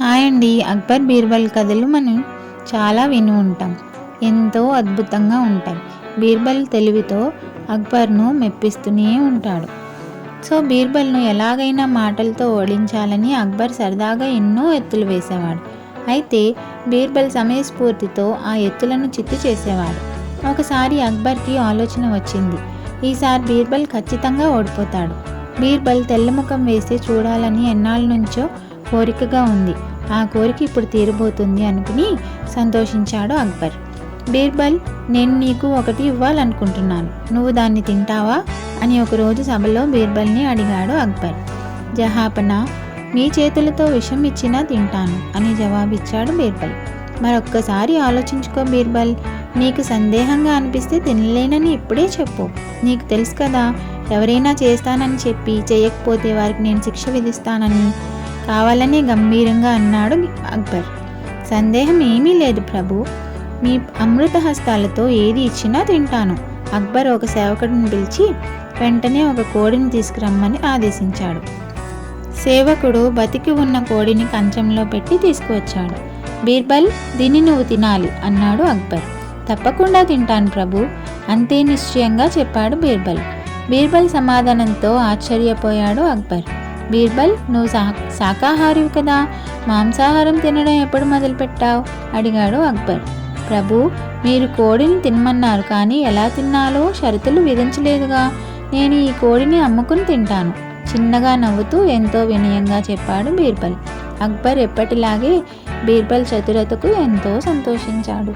Hi అండి. అక్బర్ బీర్బల్ కథలు మనం చాలా విని ఉంటాం. ఎంతో అద్భుతంగా ఉంటాయి. బీర్బల్ తెలివితో అక్బర్ను మెప్పిస్తూనే ఉంటాడు. బీర్బల్ను ఎలాగైనా మాటలతో ఓడించాలని అక్బర్ సరదాగా ఎన్నో ఎత్తులు వేసేవాడు. అయితే బీర్బల్ సమయస్ఫూర్తితో ఆ ఎత్తులను చిత్తు చేసేవాడు. ఒకసారి అక్బర్కి ఆలోచన వచ్చింది. ఈసారి బీర్బల్ ఖచ్చితంగా ఓడిపోతాడు. బీర్బల్ తెల్లముఖం వేసి చూడాలని ఎన్నాళ్ళ నుంచో కోరికగా ఉంది. ఆ కోరిక ఇప్పుడు తీరబోతుంది అనుకుని సంతోషించాడు అక్బర్. బీర్బల్, నేను నీకు ఒకటి ఇవ్వాలనుకుంటున్నాను, నువ్వు దాన్ని తింటావా అని ఒకరోజు సభలో బీర్బల్ని అడిగాడు అక్బర్. జహాపనా, మీ చేతులతో విషం ఇచ్చినా తింటాను అని జవాబిచ్చాడు బీర్బల్. మరొక్కసారి ఆలోచించుకో బీర్బల్, నీకు సందేహంగా అనిపిస్తే తినలేనని ఇప్పుడే చెప్పు. నీకు తెలుసు కదా, ఎవరైనా చేస్తానని చెప్పి చేయకపోతే వారికి నేను శిక్ష విధిస్తానని. కావాలని గంభీరంగా అన్నాడు అక్బర్. సందేహం ఏమీ లేదు ప్రభు, మీ అమృత హస్తాలతో ఏది ఇచ్చినా తింటాను. అక్బర్ ఒక సేవకుడిని పిలిచి వెంటనే ఒక కోడిని తీసుకురమ్మని ఆదేశించాడు. సేవకుడు బతికి ఉన్న కోడిని కంచంలో పెట్టి తీసుకువచ్చాడు. బీర్బల్, దీన్ని నువ్వు తినాలి అన్నాడు అక్బర్. తప్పకుండా తింటాను ప్రభు, అంతే నిశ్చయంగా చెప్పాడు బీర్బల్. బీర్బల్ సమాధానంతో ఆశ్చర్యపోయాడు అక్బర్. బీర్బల్, నువ్వు శాకాహారివి కదా, మాంసాహారం తినడం ఎప్పుడు మొదలుపెట్టావు అడిగాడు అక్బర్. ప్రభు, మీరు కోడిని తినమన్నారు, కానీ ఎలా తిన్నాలో షరతులు విధించలేదుగా. నేను ఈ కోడిని అమ్ముకుని తింటాను చిన్నగా నవ్వుతూ ఎంతో వినయంగా చెప్పాడు బీర్బల్. అక్బర్ ఎప్పటిలాగే బీర్బల్ చతురతకు ఎంతో సంతోషించాడు.